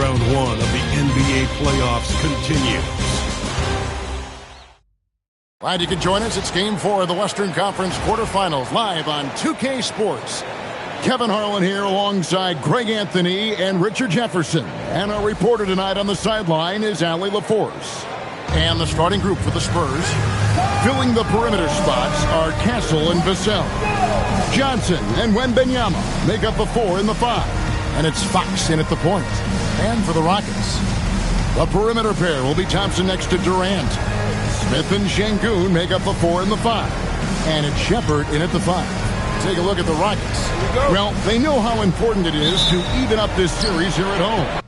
Round one of the NBA playoffs continues. Glad you could join us. It's Game 4 of the Western Conference quarterfinals live on 2K Sports. Kevin Harlan here alongside Greg Anthony and Richard Jefferson. And our reporter tonight on the sideline is Allie LaForce. And the starting group for the Spurs, filling the perimeter spots, are Castle and Vassell. Johnson and Wembanyama make up the 4 and the 5. And it's Fox in at the point. And for the Rockets, the perimeter pair will be Thompson next to Durant. Smith and Şengün make up the 4 and the 5. And it's Shepherd in at the 5. Take a look at the Rockets. Well, they know how important it is to even up this series here at home.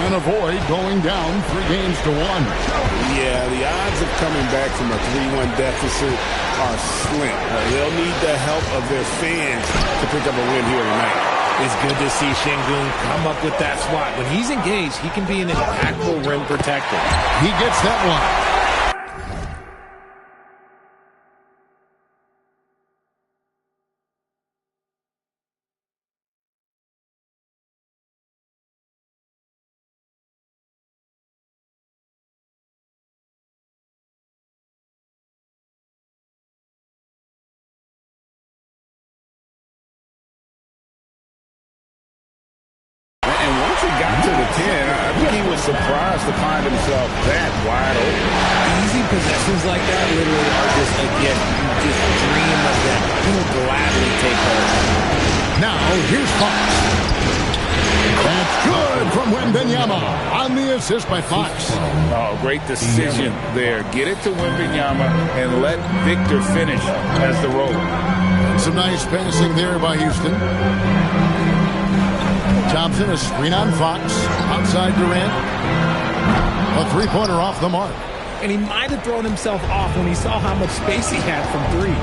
And avoid going down 3-1. Yeah, the odds of coming back from a 3-1 deficit are slim. They'll need the help of their fans to pick up a win here tonight. It's good to see Şengün come up with that swat. When he's engaged, he can be an impactful rim protector. He gets that one. And once he got to the 10, I think he was surprised to find himself that wide open. Easy possessions like that literally are just a gift. You just dream of them. He'll gladly take hold. Now, here's Fox. That's good from Wembanyama on the assist by Fox. Oh, great decision there. Get it to Wembanyama and let Victor finish as the roller. Some nice passing there by Houston. Thompson, a screen on Fox. Outside Durant. A three-pointer off the mark. And he might have thrown himself off when he saw how much space he had from 3.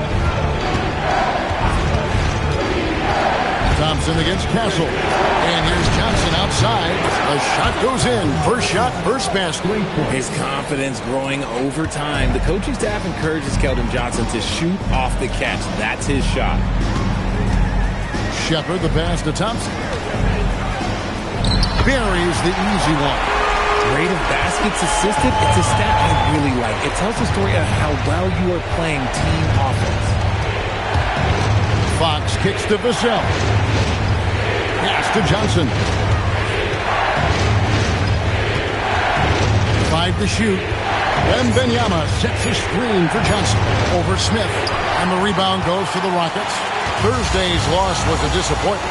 Thompson against Castle. And here's Johnson outside. A shot goes in. First shot, first basket. His confidence growing over time. The coaching staff encourages Keldon Johnson to shoot off the catch. That's his shot. Shepherd, the pass to Thompson. Buries the easy one. Rate of baskets assisted, it's a stat I really like. It tells the story of how well you are playing team offense. Fox kicks to Vassell. Pass to Johnson. 5 to shoot. Wembanyama sets a screen for Johnson. Over Smith. And the rebound goes to the Rockets. Thursday's loss was a disappointment.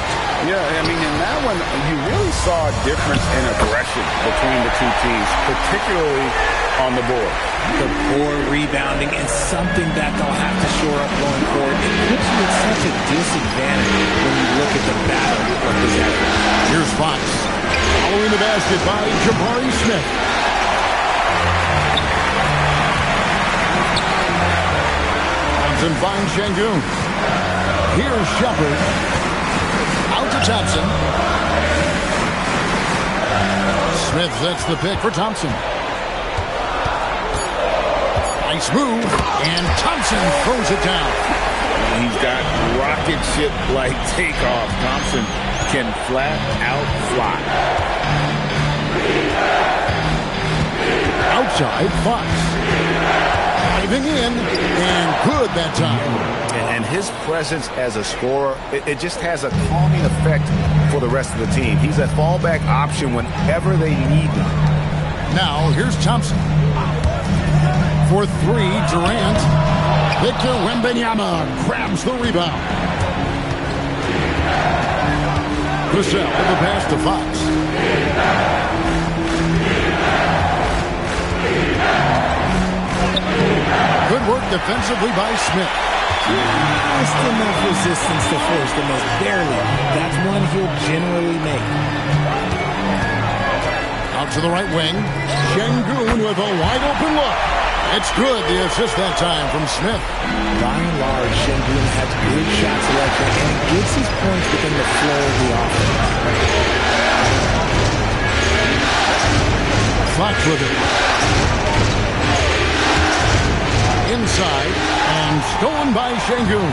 Yeah, I mean, in that one, you really saw a difference in aggression between the two teams, particularly on the board. The poor rebounding is something that they'll have to shore up going forward. It puts you at such a disadvantage when you look at the battle of possession. Here's Fox. Following the basket by Jabari Smith. Thompson finds Şengün. Here's Shepherd. Out to Thompson. Smith sets the pick for Thompson. Nice move, and Thompson throws it down. He's got rocket ship-like takeoff. Thompson can flat out fly. Outside, Fox. Diving in, and good that time. And his presence as a scorer, it just has a calming effect for the rest of the team. He's a fallback option whenever they need him. Now, here's Thompson. For 3, Durant. Victor Wembanyama grabs the rebound. Vassell with the pass to Fox. Good work defensively by Smith. Just enough resistance to force the miss. Barely. That's one he'll generally make. Out to the right wing. Şengün with a wide open look. It's good. The assist that time from Smith. By and large, Şengün has good shot selection and he gets his points within the flow of the offense. Fox with it. inside and stolen by Şengün.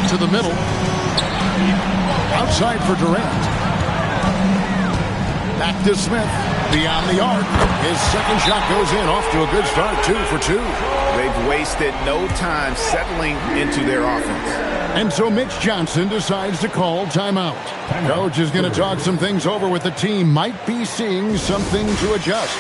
To the middle. Outside for Durant. Back to Smith. Beyond the arc. His second shot goes in. Off to a good start. 2 for 2. They've wasted no time settling into their offense. And so Mitch Johnson decides to call timeout. Coach is going to talk some things over with the team. Might be seeing something to adjust.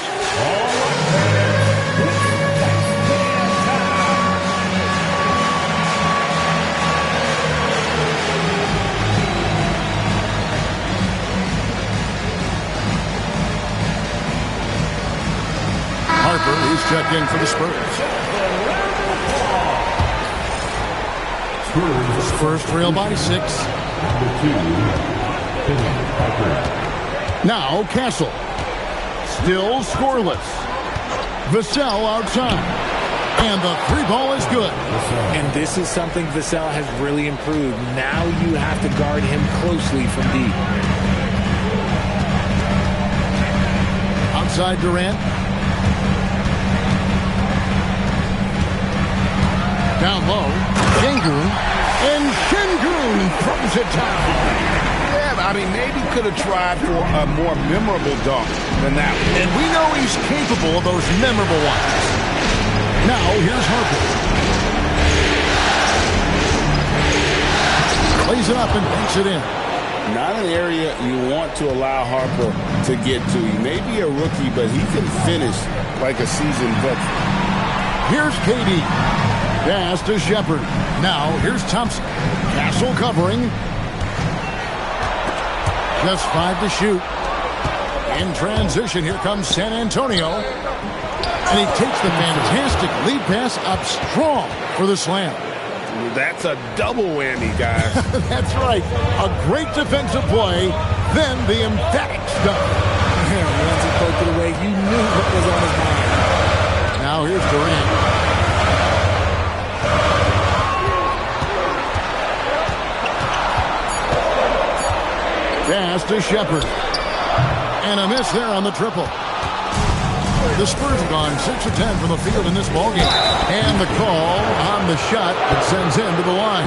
Harper is checked in for the Spurs. Spurs trail by 6. Now Castle. Still scoreless. Vassell outside. And the 3-ball is good. And this is something Vassell has really improved. Now you have to guard him closely from deep. Outside Durant. Down low. Şengün. And Şengün throws it down. Yeah, I mean, maybe could have tried for a more memorable dunk than that one. And we know he's capable of those memorable ones. Now, here's Harper. Plays it up and banks it in. Not an area you want to allow Harper to get to. He may be a rookie, but he can finish like a seasoned veteran. Here's KD. Pass to Shepard. Now, here's Thompson. Castle covering. Just 5 to shoot. In transition, here comes San Antonio. And he takes the fantastic lead pass up strong for the slam. That's a double whammy, guys. That's right. A great defensive play, then the emphatic stuff. Once he poked it away, you knew what was on his mind. Now here's Durant. Pass to Shepard. And a miss there on the triple. The Spurs have gone 6 of 10 from the field in this ballgame. And the call on the shot that sends him to the line.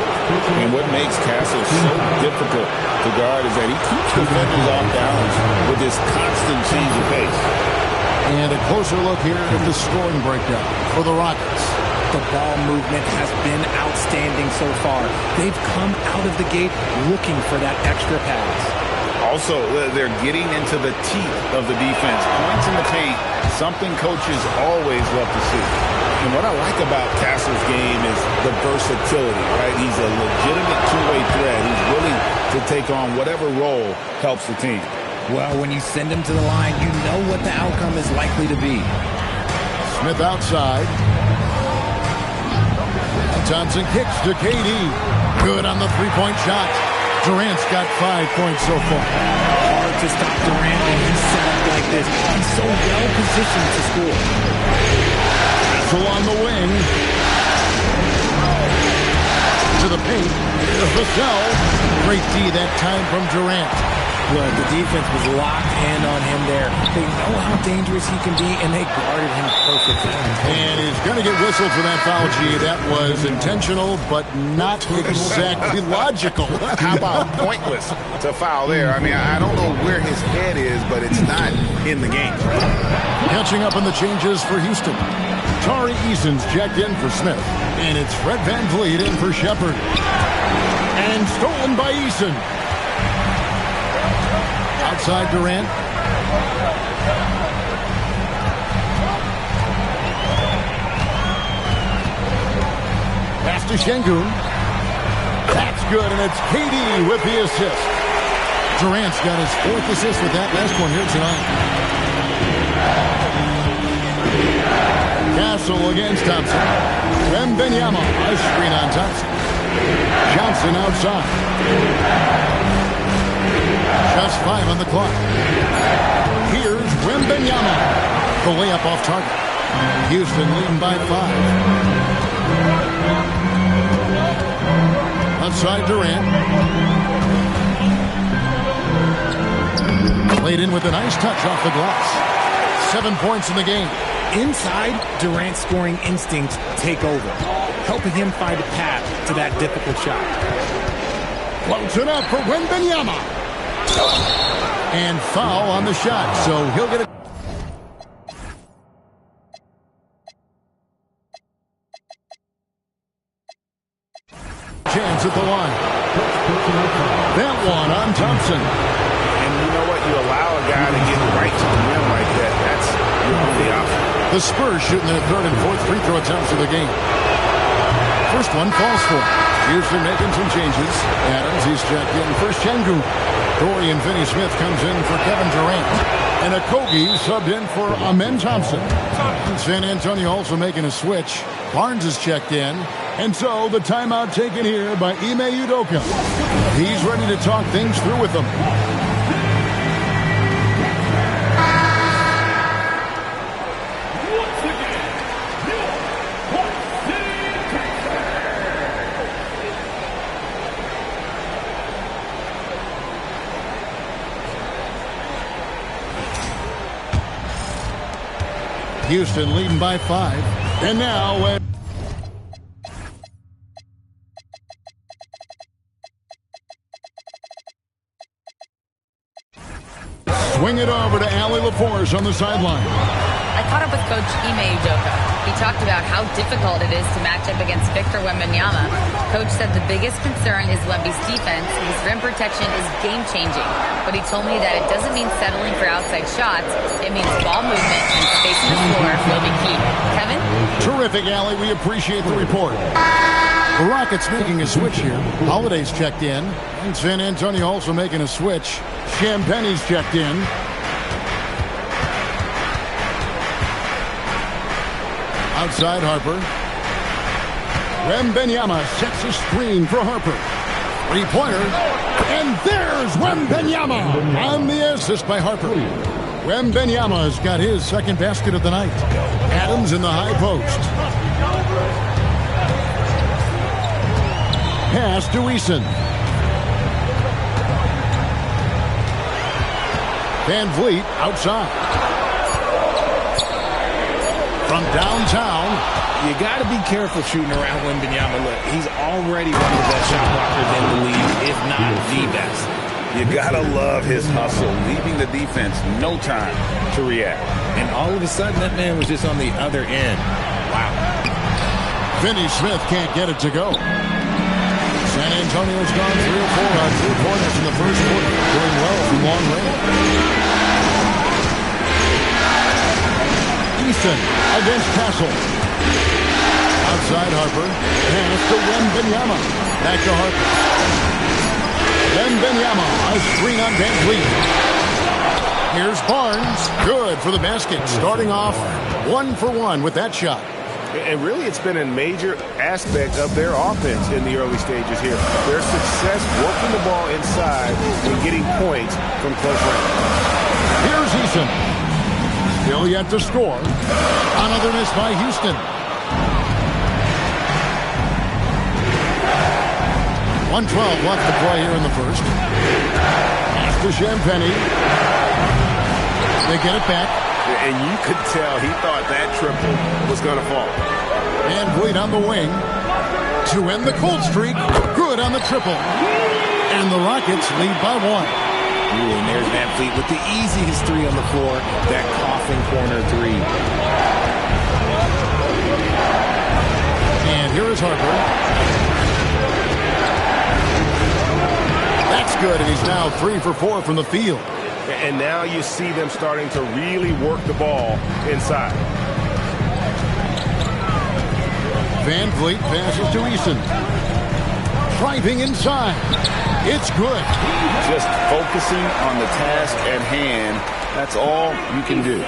And what makes Castle so difficult to guard is that he keeps defenders off balance with this constant change of pace. And a closer look here at the scoring breakdown for the Rockets. The ball movement has been outstanding so far. They've come out of the gate looking for that extra pass. Also, they're getting into the teeth of the defense. Points in the paint, something coaches always love to see. And what I like about Castle's game is the versatility, right? He's a legitimate two-way threat who's willing to take on whatever role helps the team. Well, when you send him to the line, you know what the outcome is likely to be. Smith outside. Thompson kicks to KD. Good on the three-point shot. Durant's got 5 points so far. Hard to stop Durant when he's set up like this. He's so well positioned to score. Castle on the wing. To the paint. Vassell. Great D that time from Durant. Well, the defense was locked in on him there. They know how dangerous he can be, and they guarded him perfectly. And he's going to get whistled for that foul, G. That was intentional, but not exactly logical. How about pointless to foul there? I mean, I don't know where his head is, but it's not in the game. Catching up on the changes for Houston. Tari Eason's checked in for Smith. And it's Fred VanVleet in for Shepard. And stolen by Eason. Outside Durant. Pass to Şengün. That's good, and it's KD with the assist. Durant's got his 4th assist with that last one here tonight. Castle against Thompson. Wembanyama, a screen on Thompson. Johnson outside. Just 5 on the clock. Here's Wembanyama. The layup off target. Houston leading by 5. Outside Durant. Played in with a nice touch off the glass. 7 points in the game. Inside, Durant's scoring instincts take over, helping him find a path to that difficult shot. Floats it up for Wembanyama. And foul on the shot, so he'll get it. Chance at the line. That one on Thompson. And you know what? You allow a guy to get right to the rim like that. That's your only option. The Spurs shooting their third and fourth free throw attempts of the game. First one falls for him. Houston making some changes. Adams, he's checked in for Şengün. Dorian Finney-Smith comes in for Kevin Durant. And Okogie subbed in for Amen Thompson. San Antonio also making a switch. Barnes is checked in. And so the timeout taken here by Ime Udoka. He's ready to talk things through with them. Houston leading by 5. And now... swing it over to Allie LaForce on the sideline. I caught up with Coach Ime Udoka. He talked about how difficult it is to match up against Victor Wembanyama. Coach said the biggest concern is Wemby's defense. His rim protection is game-changing. But he told me that it doesn't mean settling for outside shots. It means ball movement and spacing the floor will be key. Kevin? Terrific, Allie. We appreciate the report. The Rockets making a switch here. Holiday's checked in. And San Antonio also making a switch. Champagne's checked in. Outside Harper. Wembanyama sets a screen for Harper. Three-pointer. And there's Wembanyama on the assist by Harper. Wembanyama's got his second basket of the night. Adams in the high post. Pass to Eason. Van Vliet outside. From downtown. You got to be careful shooting around Wembanyama. Look, he's already one of the best shot blockers in the league, if not the best. You got to love his hustle, leaving the defense no time to react. And all of a sudden, that man was just on the other end. Wow. Finney-Smith can't get it to go. San Antonio's gone 3 or 4 on 3-pointers in the first quarter, doing well from long range. Easton against Castle. Outside Harper. Pass to Wembanyama. Back to Harper. Wembanyama, a screen on Van Vliet. Here's Barnes. Good for the basket. Starting off 1 for 1 with that shot. And really, it's been a major aspect of their offense in the early stages here. Their success working the ball inside and getting points from close range. Here's Eason. Still yet to score. Another miss by Houston. 1:12 left to play here in the first. Pass to Champagnie. They get it back. And you could tell he thought that triple was going to fall. Van Vliet on the wing to end the cold streak. Good on the triple. And the Rockets lead by 1. Ooh, and there's Van Vliet with the easiest 3 on the floor. That coffin corner 3. And here is Harper. That's good, and he's now 3 for 4 from the field. And now you see them starting to really work the ball inside. Van Vliet passes to Eason. Driving inside. It's good. Just focusing on the task at hand. That's all you can do.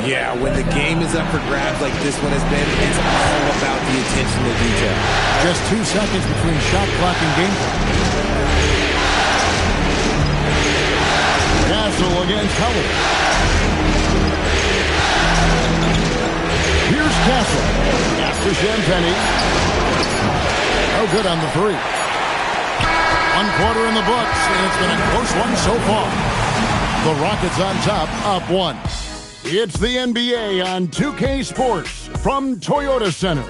Yeah, when the game is up for grabs like this one has been, it's all about the attention to detail. Just 2 seconds between shot clock and game clock. Castle against Howard. Here's Castle. Pass to Champagnie. Oh, good on the 3. 1 quarter in the books, and it's been a close one so far. The Rockets on top, up 1. It's the NBA on 2K Sports from Toyota Center.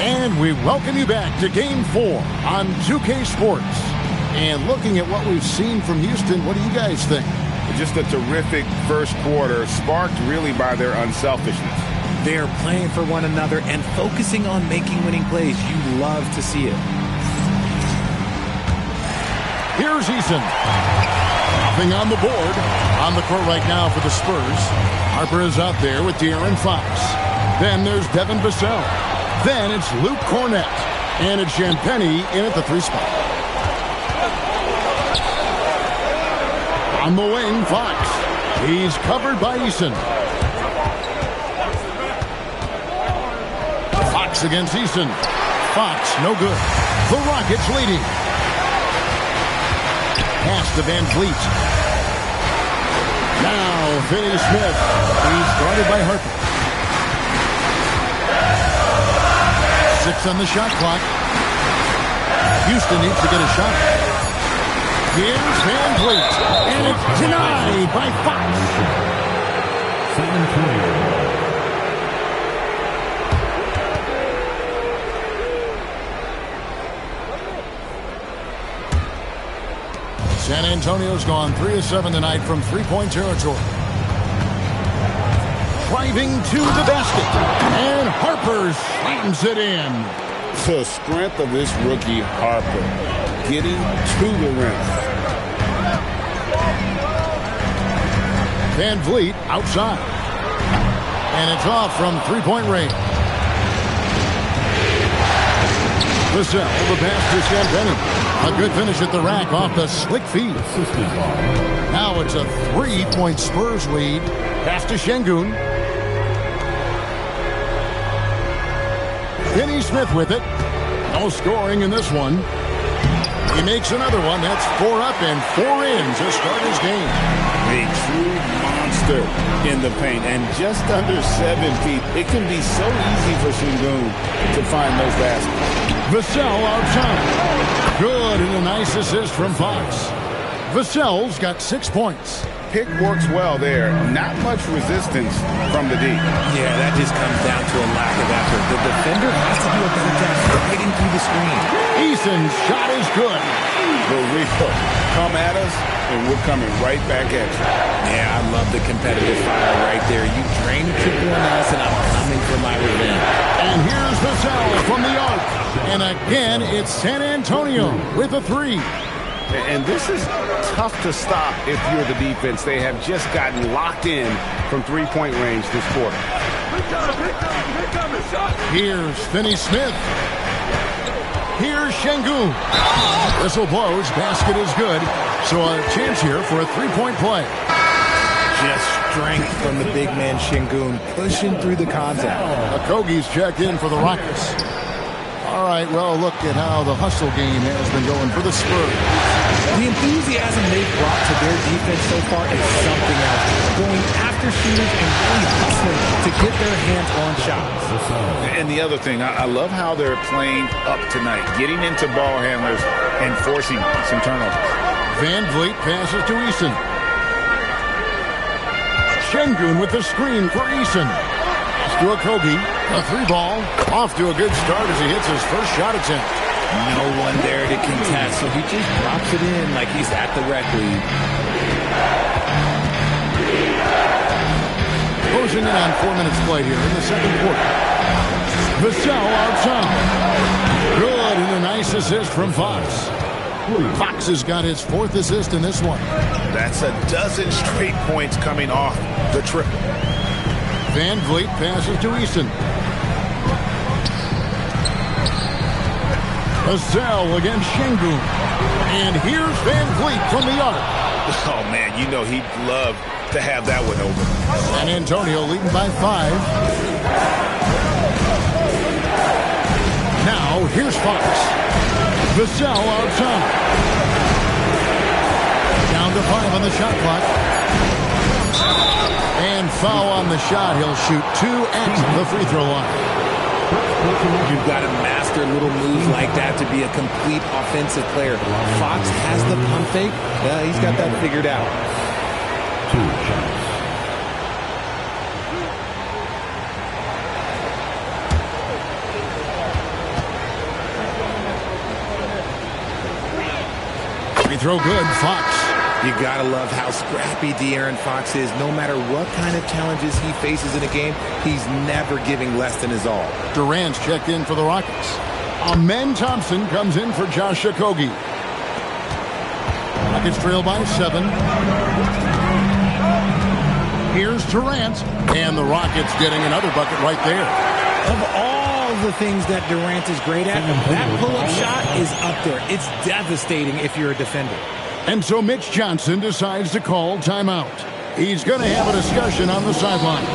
And we welcome you back to Game 4 on 2K Sports. And looking at what we've seen from Houston, what do you guys think? Just a terrific first quarter, sparked really by their unselfishness. They're playing for one another and focusing on making winning plays. You love to see it. Here's Eason. Nothing on the board. On the court right now for the Spurs. Harper is out there with De'Aaron Fox. Then there's Devin Vassell. Then it's Luke Cornett. And it's Champagnie in at the 3 spot. On the wing, Fox. He's covered by Eason. Fox against Eason. Fox, no good. The Rockets leading. Pass to Van Vliet. Now, Finney Smith. He's guarded by Harper. 6 on the shot clock. Houston needs to get a shot. Here's Van Vliet. And it's denied by Fox. 7-20. San Antonio's gone 3 of 7 tonight from three-point territory. Driving to the basket. And Harper slams it in. The strength of this rookie, Harper, getting to the rim. Van Vliet outside. And it's off from three-point range. Vassell, the pass to Champagnie. A good finish at the rack off the slick feed. Now it's a 3-point Spurs lead. Pass to Şengün. Finney Smith with it. No scoring in this one. He makes another one. That's 4 up and 4 in to start his game. A true monster in the paint and just under 7 feet. It can be so easy for Şengün to find those baskets. Vassell outside. Good, and a nice assist from Fox. Vassell's got 6 points. Pick works well there. Not much resistance from the D. Yeah, that just comes down to a lack of effort. The defender has to do a better job fighting through the screen. Eason's shot is good. For real. Come at us, and we're coming right back at you. Yeah, I love the competitive fire right there. You drain a triple on us, and I'm coming for my revenge. And here's Vassell from the arc. And again, it's San Antonio with a 3. And this is tough to stop if you're the defense. They have just gotten locked in from three-point range this quarter. Here's Finney Smith. Here's Şengün. Whistle blows. Basket is good. So a chance here for a 3-point play. Just strength from the big man Şengün, pushing through the contact. Okogie's checked in for the Rockets. All right, well, look at how the hustle game has been going for the Spurs. The enthusiasm they've brought to their defense so far is something else. Going after shooters and really hustling to get their hands on shots. And the other thing, I love how they're playing up tonight, getting into ball handlers and forcing some turnovers. Van Vliet passes to Eason. Şengün with the screen for Eason. To Okogie, a 3-ball, off to a good start as he hits his first shot attempt. No one there to contest, so he just drops it in like he's at the rec league. Closing in on 4 minutes played here in the second quarter. Vassell outside. Good, and a nice assist from Fox. Fox has got his 4th assist in this one. That's a dozen straight points coming off the triple. Van Vliet passes to Eason. Vassell against Şengün. And here's Van Vliet from the arc. Oh, man, you know he'd love to have that one over. San Antonio leading by 5. Now, here's Fox. Vassell outside. Down to 5 on the shot clock. And foul on the shot. He'll shoot 2 at the free throw line. You've got to master little moves like that to be a complete offensive player. Fox has the pump fake. He's got that figured out. 2 shots. Free throw good, Fox. You gotta love how scrappy De'Aaron Fox is. No matter what kind of challenges he faces in a game, he's never giving less than his all. Durant's checked in for the Rockets. Amen Thompson comes in for Josh Okogie. Rockets trail by 7. Here's Durant, and the Rockets getting another bucket right there. Of all the things that Durant is great at, that pull-up shot is up there. It's devastating if you're a defender. And so Mitch Johnson decides to call timeout. He's going to have a discussion on the sideline.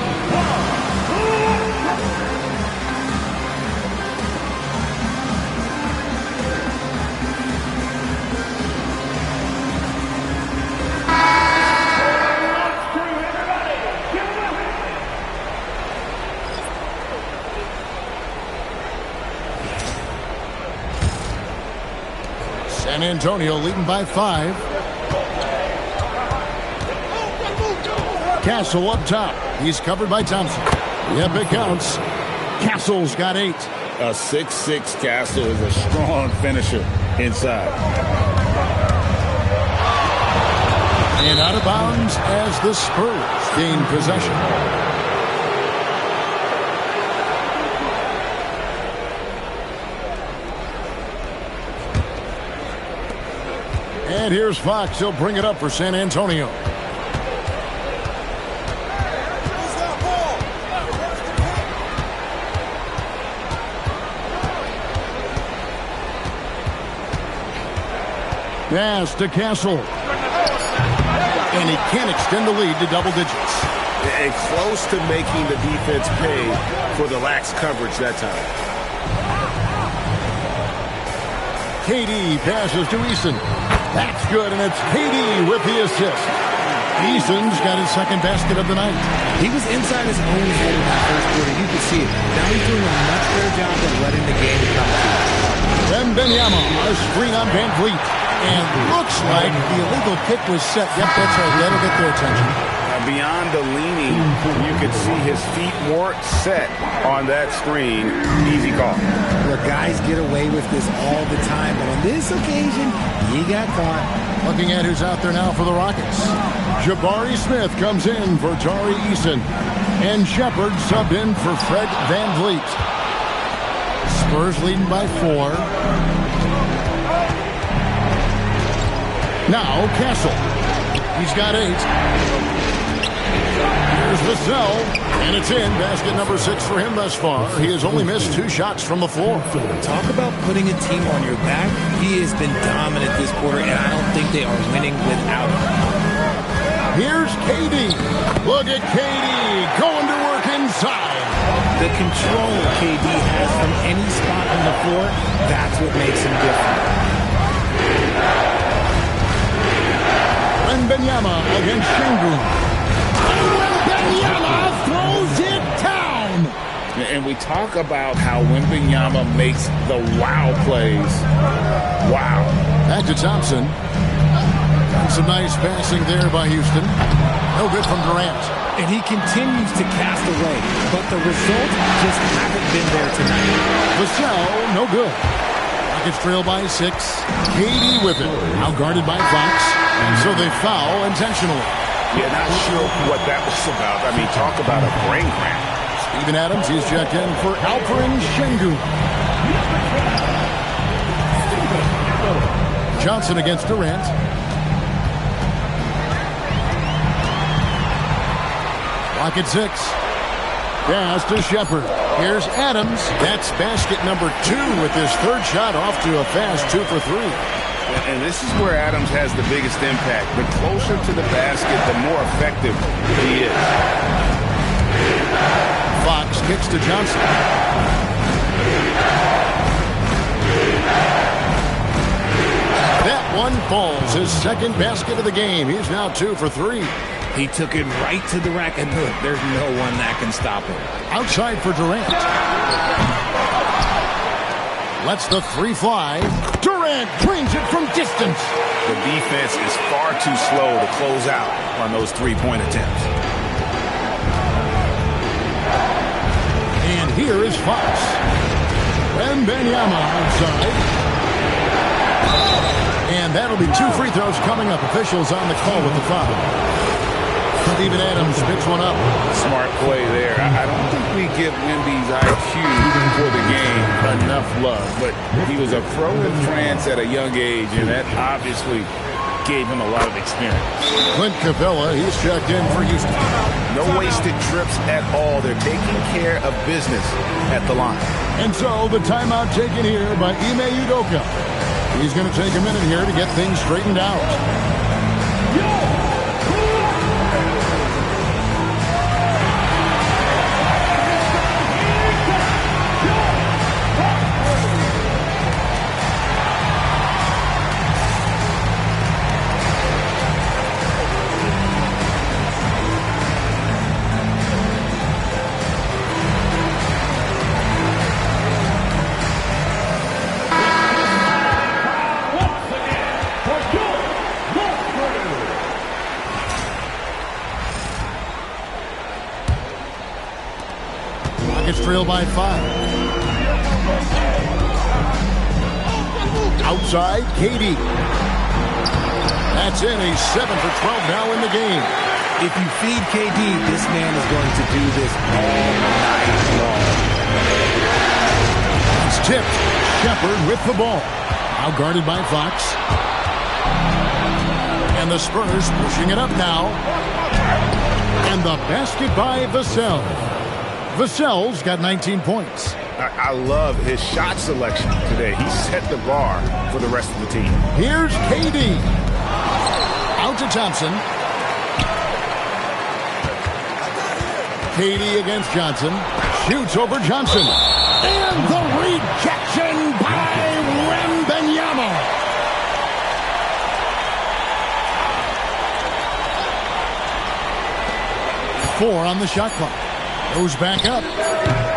San Antonio leading by 5. Castle up top. He's covered by Thompson. Yep, it counts. Castle's got 8. A 6'6" Castle is a strong finisher inside. And out of bounds as the Spurs gain possession. And here's Fox. He'll bring it up for San Antonio. Pass to Castle. And he can't extend the lead to double digits. And close to making the defense pay for the lax coverage that time. KD passes to Eason. That's good, and it's KD with the assist. Eason's got his 2nd basket of the night. He was inside his own head in that first quarter. You could see it. Now he's doing a much better job of letting the game come to him. Wembanyama, a screen on Van Vliet. And looks like the illegal kick was set. Yep, that's right. That'll get their attention. Beyond the leaning, you could see his feet weren't set on that screen. Easy call. Look, guys get away with this all the time, but on this occasion, he got caught. Looking at who's out there now for the Rockets. Jabari Smith comes in for Tari Eason. And Shepard subbed in for Fred Van Vliet. Spurs leading by 4. Now Castle. He's got 8. Here's Vassell, and it's in. Basket number 6 for him thus far. He has only missed 2 shots from the floor. Talk about putting a team on your back. He has been dominant this quarter, and I don't think they are winning without him. Here's KD. Look at KD going to work inside. The control KD has from any spot on the floor, that's what makes him different. Wembanyama against Şengün. Wembanyama throws it down. And we talk about how Wembanyama makes the wow plays. Wow. Back to Thompson. And some nice passing there by Houston. No good from Durant. And he continues to cast away, but the results just haven't been there tonight. Vassell, no good. Rockets trail by 6. KD with it. Now guarded by Fox. So they foul intentionally. Yeah, not sure what that was about. I mean, talk about a brain cramp. Steven Adams, he's checked in for Alperen Şengün. Johnson against Durant. Clock at 6. Pass to Shepard. Here's Adams. That's basket number 2 with his third shot off to a fast 2 for 3. And this is where Adams has the biggest impact. The closer to the basket, the more effective he is. Fox kicks to Johnson. That one falls. His second basket of the game. He's now 2 for 3. He took it right to the rack, and look, there's no one that can stop him. Outside for Durant. Lets the 3 fly. Durant drains it from distance. The defense is far too slow to close out on those three-point attempts. And here is Fox. Wembanyama outside. And that'll be 2 free throws coming up. Officials on the call with the foul. Steven Adams picks one up. Smart play there. I don't think we give Wemby's IQ for the game enough love, but he was a pro in France at a young age, and that obviously gave him a lot of experience. Clint Capella, he's checked in for Houston. No wasted trips at all. They're taking care of business at the line. And so the timeout taken here by Ime Udoka. He's going to take a minute here to get things straightened out. Trail by 5. Outside, KD. That's in. A 7 for 12 now in the game. If you feed KD, this man is going to do this all night long. It's tipped. Shepard with the ball. Now guarded by Fox. And the Spurs pushing it up now. And the basket by Vassell. Vassell's got 19 points. I love his shot selection today. He set the bar for the rest of the team. Here's KD. Out to Thompson. KD against Johnson. Shoots over Johnson. And the rejection by Wembanyama. Four on the shot clock. Goes back up.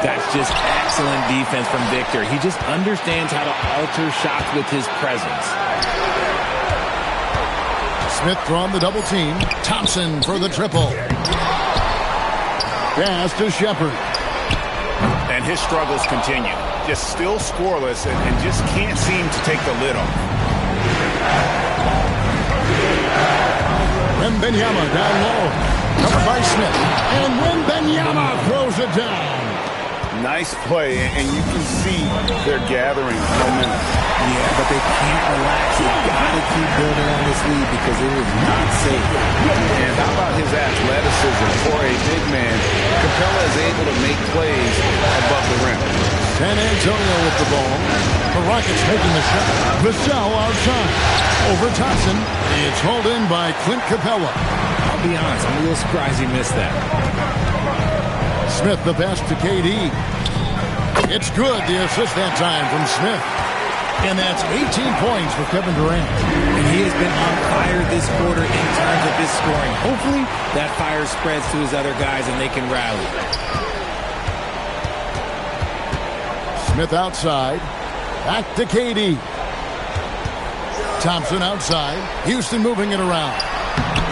That's just excellent defense from Victor. He just understands how to alter shots with his presence. Smith drawn the double team. Thompson for the triple. Pass to Shepard. And his struggles continue. Just still scoreless and just can't seem to take the lid off. Wembanyama down low. Covered by Smith. And Wembanyama throws it down. Nice play, and you can see they're gathering momentum. Yeah, but they can't relax. They've got to keep building on this lead because it is not safe. And how about his athleticism for a big man? Capella is able to make plays above the rim. San Antonio with the ball. The Rockets making the shot. Vassell outside. Over Thompson. It's hauled in by Clint Capella. I'll be honest, I'm a little surprised he missed that. Smith the pass to KD. It's good. The assist that time from Smith. And that's 18 points for Kevin Durant. And he has been on fire this quarter in terms of his scoring. Hopefully that fire spreads to his other guys and they can rally. Smith outside. Back to KD. Thompson outside. Houston moving it around.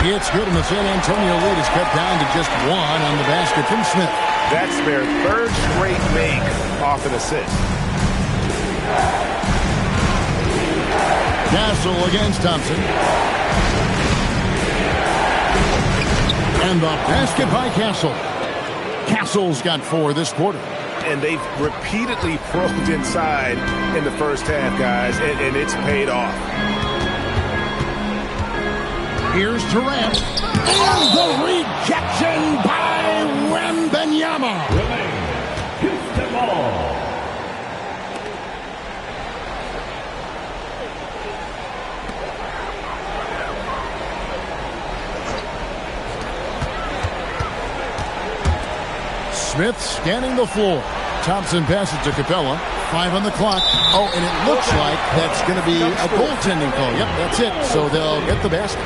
It's good, and the San Antonio lead is cut down to just 1 on the basket from Smith. That's their third straight make off an assist. Castle against Thompson. And the basket by Castle. Castle's got 4 this quarter. And they've repeatedly probed inside in the first half, guys, and it's paid off. Here's Durant. And the rejection by Wembanyama. Houston ball. Smith scanning the floor. Thompson passes to Capella. 5 on the clock. Oh, and it looks like that's going to be a goaltending call. Yep, that's it. So they'll get the basket.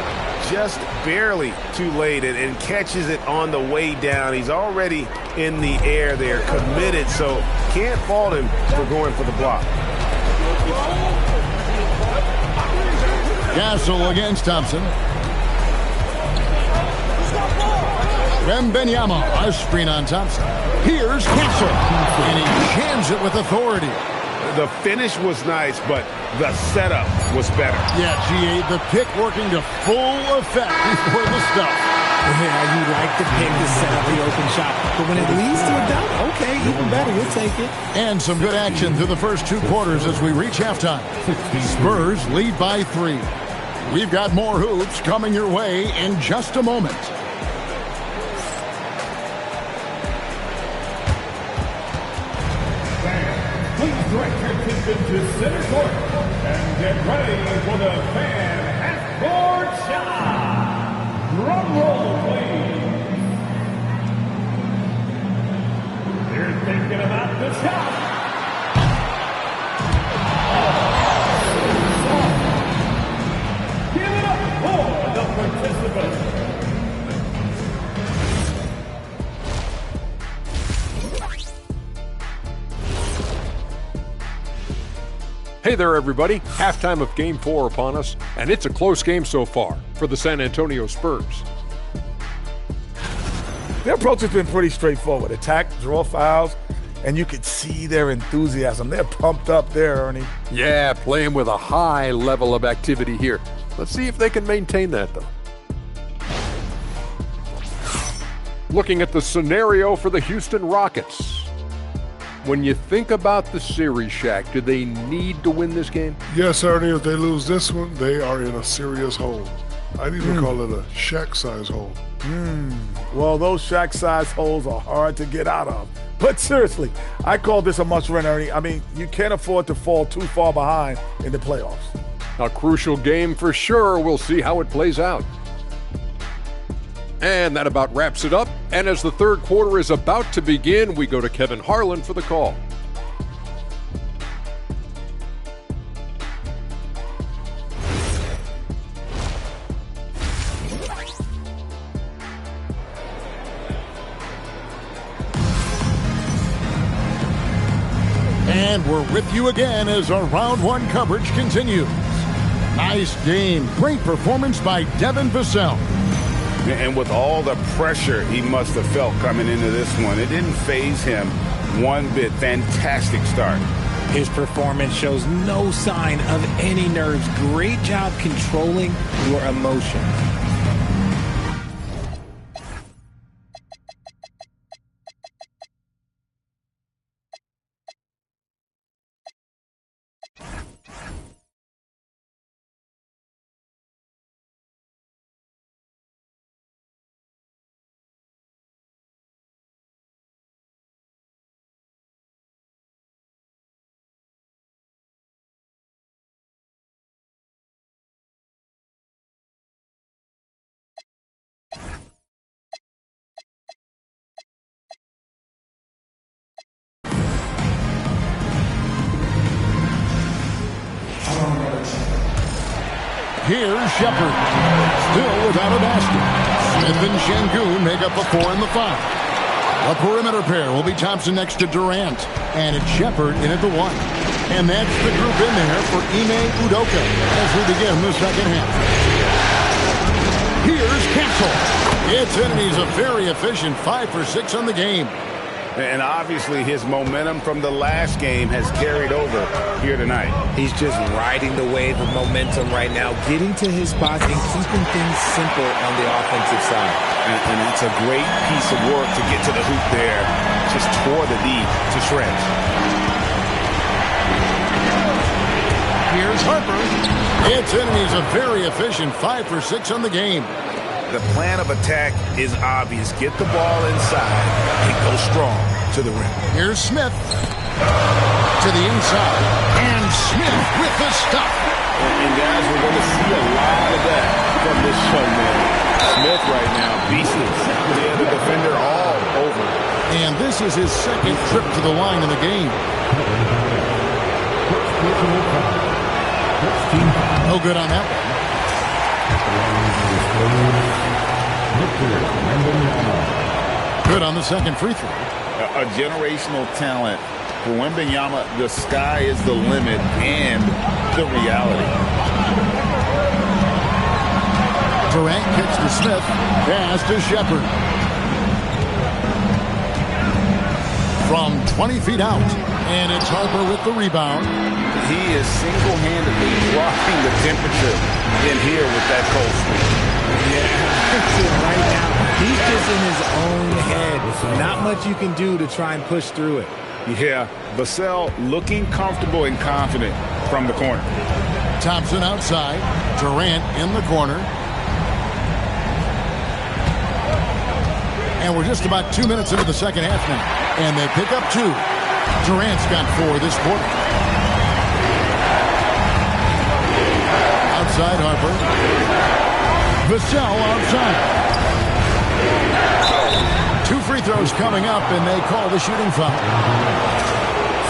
Just barely too late and catches it on the way down. He's already in the air there, committed, so can't fault him for going for the block. Castle against Thompson. Wembanyama, a screen on Thompson. Here's Castle, and he jams it with authority. The finish was nice, but the setup was better. Yeah, G8, the pick working to full effect before the stuff. Yeah, you like the pick to set up the open shot, but when it leads to a dunk, okay, even better, we'll take it. And some good action through the first 2 quarters as we reach halftime. Spurs lead by 3. We've got more hoops coming your way in just a moment. Please direct your attention to center court and get ready for the fan half-court shot. Drum roll, please. They're thinking about the shot. Give it up for the participants. Hey there, everybody. Halftime of Game 4 upon us, and it's a close game so far for the San Antonio Spurs. Their approach has been pretty straightforward. Attack, draw fouls, and you can see their enthusiasm. They're pumped up there, Ernie. Yeah, playing with a high level of activity here. Let's see if they can maintain that, though. Looking at the scenario for the Houston Rockets. When you think about the series, Shaq, do they need to win this game? Yes, Ernie, if they lose this one, they are in a serious hole. I'd even call it a Shaq-size hole. Well, those Shaq-size holes are hard to get out of. But seriously, I call this a must-win, Ernie. I mean, you can't afford to fall too far behind in the playoffs. A crucial game for sure. We'll see how it plays out. And that about wraps it up. And as the third quarter is about to begin, we go to Kevin Harlan for the call. And we're with you again as our round 1 coverage continues. Nice game. Great performance by Devin Vassell. And with all the pressure he must have felt coming into this one, it didn't faze him one bit. Fantastic start. His performance shows no sign of any nerves. Great job controlling your emotions. Here's Shepard. Still without a basket. Smith and Şengün make up a 4 and the 5. A perimeter pair will be Thompson next to Durant. And it's Shepard in at the 1. And that's the group in there for Ime Udoka as we begin the second half. Here's Castle. It's in, and he's a very efficient 5 for 6 on the game. And obviously his momentum from the last game has carried over here tonight. He's just riding the wave of momentum right now, getting to his spots and keeping things simple on the offensive side. And that's a great piece of work to get to the hoop there. Just tore the D to shreds. Here's Harper. It's in, and he's a very efficient 5 for 6 on the game. The plan of attack is obvious. Get the ball inside and go strong to the rim. Here's Smith to the inside. And Smith with the stuff. And guys, we're going to see a lot of that from this young man. Smith right now beasting the other defender all over. And this is his second trip to the line in the game. No good on that one. Good on the second free throw. A generational talent. For Wembanyama, the sky is the limit and the reality. Durant kicks to Smith. Pass to Shepard. From 20 feet out. And it's Harper with the rebound. He is single-handedly dropping the temperature in here with that cold streak. Right now, he's just in his own head. Not much you can do to try and push through it. Yeah, Vassell looking comfortable and confident from the corner. Thompson outside. Durant in the corner. And we're just about 2 minutes into the second half now. And they pick up 2. Durant's got 4 this quarter. Outside Harper. Vassell outside. 2 free throws coming up, and they call the shooting foul.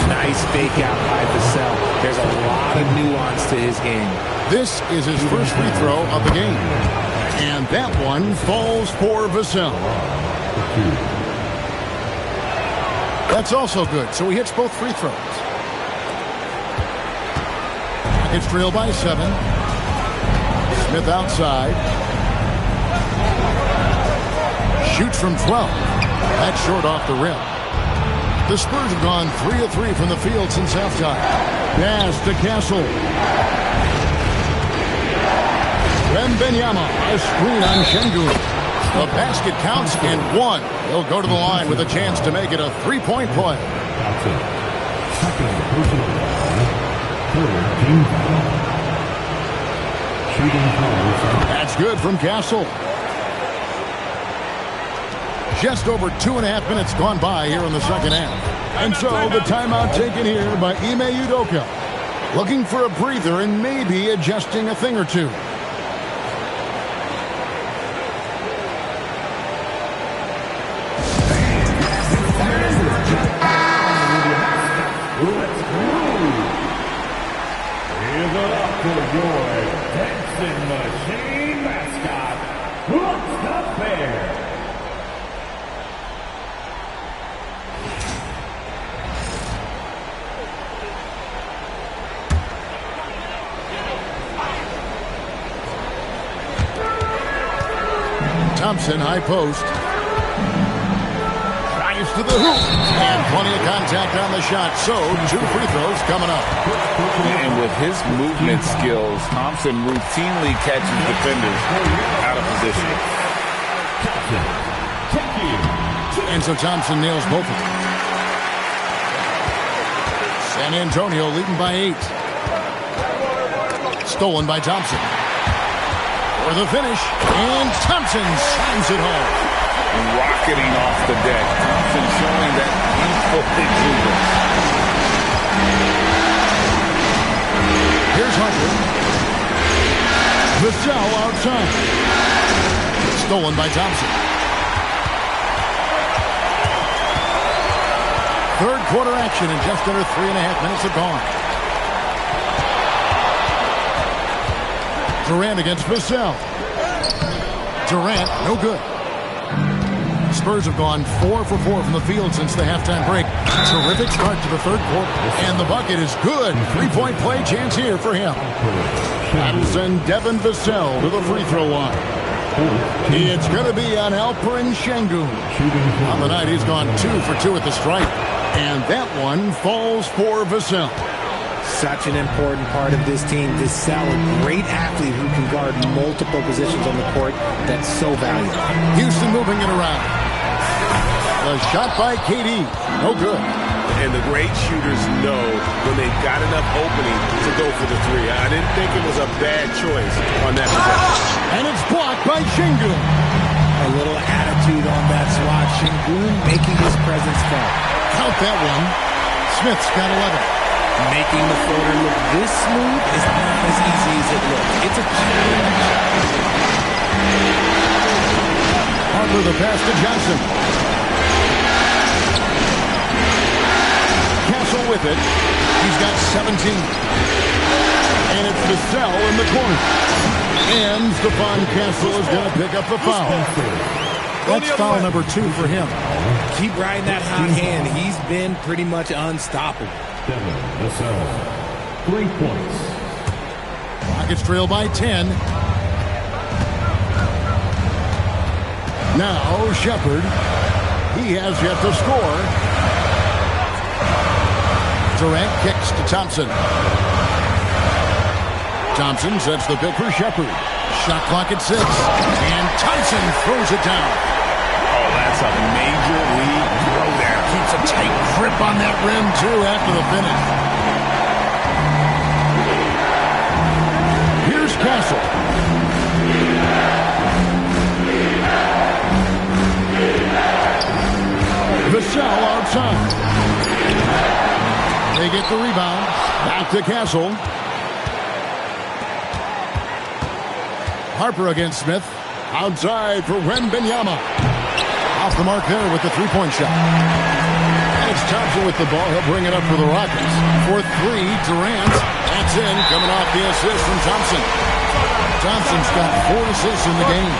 Nice fake out by Vassell. There's a lot of nuance to his game. This is his first free throw of the game. And that one falls for Vassell. That's also good, so he hits both free throws. It's trailed by 7. Smith outside. Shoots from 12. That's short off the rim. The Spurs have gone 3 of 3 from the field since halftime. Pass to Castle. Wembanyama, a screen on Şengün. The basket counts and 1. He'll go to the line with a chance to make it a 3-point play. That's good from Castle. Just over 2.5 minutes gone by here in the second half. And so the timeout taken here by Ime Udoka. Looking for a breather and maybe adjusting a thing or two. Machine mascot, what's the bear? Thompson, high post. Drives to the hoop. And plenty of contact on the shot. So, 2 free throws coming up. And with his movement skills, Thompson routinely catches defenders out of position. And so Thompson nails both of them. San Antonio leading by 8. Stolen by Thompson. For the finish. And Thompson slams it home. Rocketing off the deck. Thompson showing that youthful exuberance. Here's Harper. Vassell outside. Stolen by Thompson. Third quarter action and just under 3.5 minutes have gone. Durant against Vassell. Durant, no good. Spurs have gone 4 for 4 from the field since the halftime break. Terrific start to the third quarter. And the bucket is good. 3-point play chance here for him. That'll send Devin Vassell to the free throw line. It's going to be on Alperen Şengün. On the night, he's gone 2 for 2 at the stripe. And that one falls for Vassell. Such an important part of this team. Vassell, a great athlete who can guard multiple positions on the court. That's so valuable. Houston moving it around. A shot by KD. No good. And the great shooters know when they've got enough opening to go for the three. I didn't think it was a bad choice on that possession. And it's blocked by Şengün. A little attitude on that swat. Şengün making his presence felt. Count that one. Smith's got 11. Making the floater look this smooth is not as easy as it looks. It's a challenge. Harper the pass to Johnson. Castle with it. He's got 17. And it's Vassell in the corner. And Stephon Castle is going to pick up the foul. That's foul number 2 for him. Keep riding that hot hand. He's been pretty much unstoppable. Vassell, 3 points. Rockets trail by 10. Now Shepard. He has yet to score. Durant kicks to Thompson. Thompson sets the pick for Shepard. Shot clock at 6. And Thompson throws it down. Oh, that's a major league throwdown. Keeps a tight grip on that rim, too, after the finish. Here's Castle. Vassell outside. They get the rebound. Back to Castle. Harper against Smith. Outside for Wembanyama. Off the mark there with the three-point shot. And it's Thompson with the ball. He'll bring it up for the Rockets. For 3, Durant. That's in. Coming off the assist from Thompson. Thompson's got 4 assists in the game.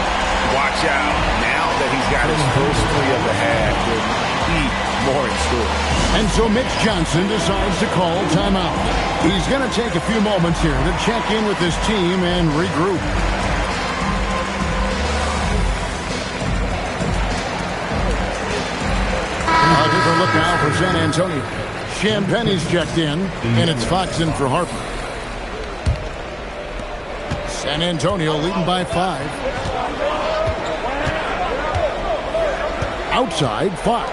Watch out. Now that he's got his first 3 of the half, there'll be more in store. And so Mitch Johnson decides to call timeout. He's going to take a few moments here to check in with his team and regroup. A different look now for San Antonio. Champagne's checked in, and it's Fox in for Harper. San Antonio leading by 5. Outside, Fox.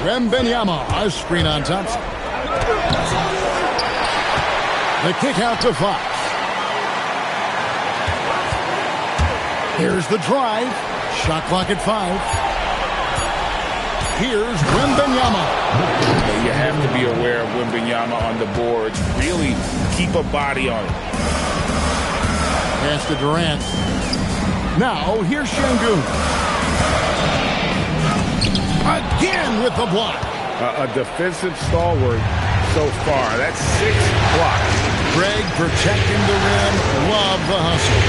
Wembanyama, a screen on Thompson. The kick out to Fox. Here's the drive. Shot clock at 5. Here's Wembanyama. You have to be aware of Wembanyama on the boards. Really keep a body on it. Pass to Durant. Now, here's Şengün. Again with the block. A defensive stalwart so far. That's 6 blocks. Greg protecting the rim. Love the hustle.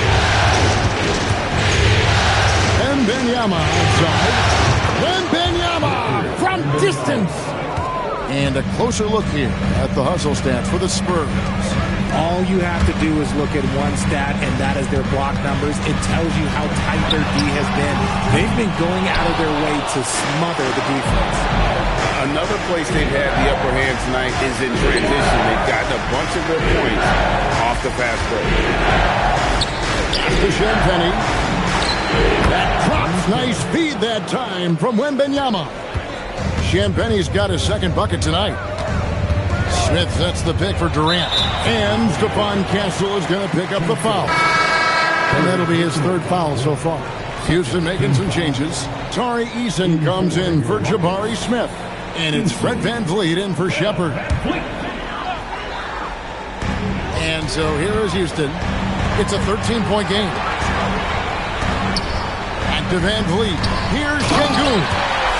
Wembanyama outside. Wembanyama from distance. And a closer look here at the hustle stats for the Spurs. All you have to do is look at one stat, and that is their block numbers. It tells you how tight their D has been. They've been going out of their way to smother the defense. Another place they've had the upper hand tonight is in transition. They've gotten a bunch of their points off the fast break. To Champagnie. That drops. Nice feed that time from Wembanyama. Champagnie's got his second bucket tonight. Smith sets the pick for Durant. And Stephon Castle is going to pick up the foul. And that'll be his 3rd foul so far. Houston making some changes. Tari Eason comes in for Jabari Smith. And it's Fred VanVleet in for Shepard. And so here is Houston. It's a 13-point game. Back to VanVleet. Here's Şengün.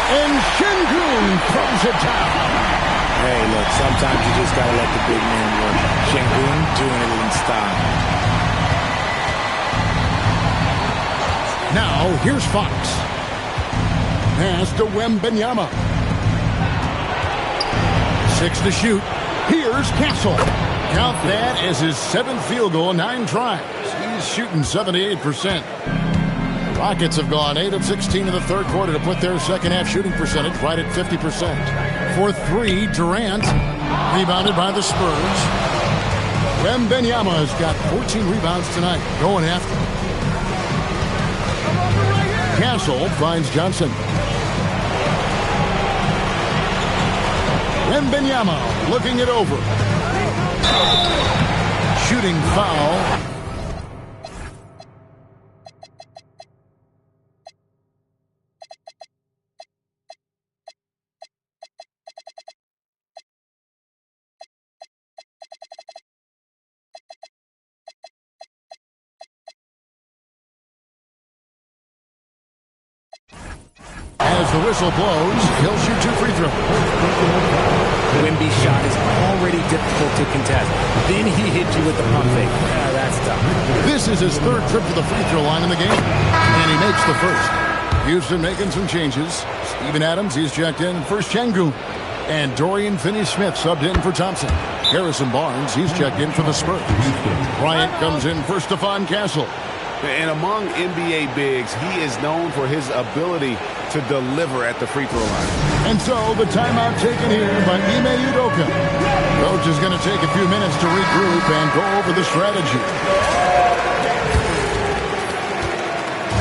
And Şengün throws it down. Hey, look, sometimes you just got to let the big man work. Şengün doing it in style. Now, here's Fox. Pass to Wembanyama. 6 to shoot. Here's Castle. Count that as his 7th field goal in 9 tries. He's shooting 78%. Rockets have gone 8 of 16 in the third quarter to put their second half shooting percentage right at 50%. For 3, Durant, rebounded by the Spurs. Wembanyama has got 14 rebounds tonight, going after him. Castle finds Johnson. Wembanyama looking it over. Shooting foul. As the whistle blows, he'll shoot 2 free throws. Wemby's shot is already difficult to contest. Then he hit you with the pump fake. That's tough. This is his 3rd trip to the free throw line in the game, and he makes the first. Houston making some changes. Steven Adams, he's checked in for Şengün. And Dorian Finney-Smith subbed in for Thompson. Harrison Barnes, he's checked in for the Spurs. Bryant comes in for Stephon Castle. And among NBA bigs, he is known for his ability to deliver at the free throw line. And so the timeout taken here by Ime Udoka. Coach is going to take a few minutes to regroup and go over the strategy.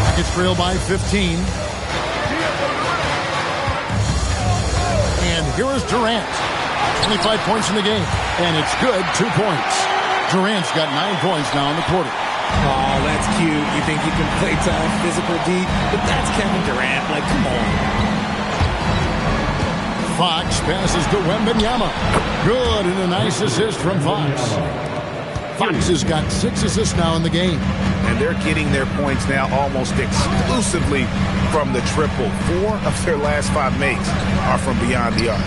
Rockets trail by 15. And here is Durant. 25 points in the game. And it's good, 2 points. Durant's got 9 points now in the quarter. Oh, that's cute. You think you can play tough, physical deep, but that's Kevin Durant. Like, come on. Fox passes to Wembanyama. Good, and a nice assist from Fox. Fox has got 6 assists now in the game. And they're getting their points now almost exclusively from the triple. 4 of their last 5 makes are from beyond the arc.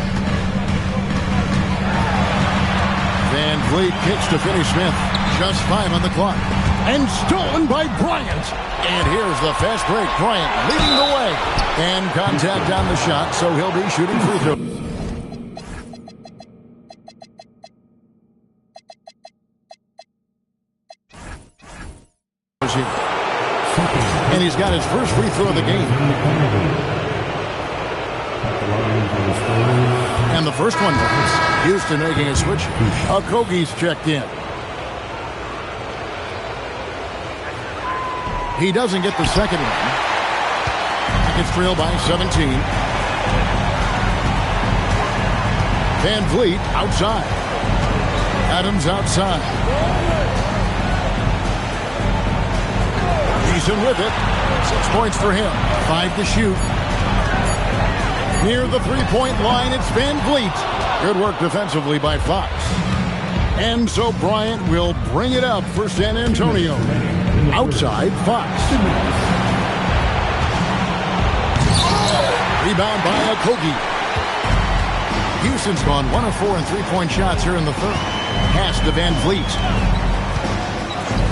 Van Vliet kicks to Finney-Smith. Just 5 on the clock. And stolen by Bryant. And here's the fast break. Bryant leading the way. And contact on the shot, so he'll be shooting free throws. And he's got his first free throw of the game. And the first one goes. Houston making a switch. Okogie's checked in. He doesn't get the second one. Rockets trail by 17. Van Vliet outside. Adams outside. Eason with it. 6 points for him. 5 to shoot. Near the three-point line, it's Van Vliet. Good work defensively by Fox. And so Bryant will bring it up for San Antonio. Outside, Fox. Rebound by Okogie. Houston's gone 1 of 4 in three-point shots here in the third. Pass to Van Vliet.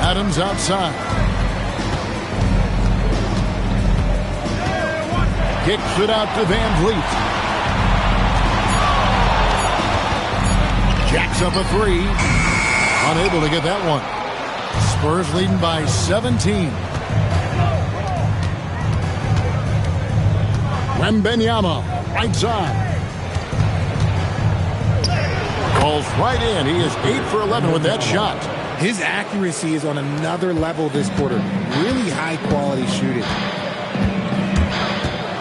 Adams outside. Kicks it out to Van Vliet. Jacks up a 3. Unable to get that one. Spurs leading by 17. Wembanyama, right side. Calls right in. He is 8 for 11 with that shot. His accuracy is on another level this quarter. Really high-quality shooting.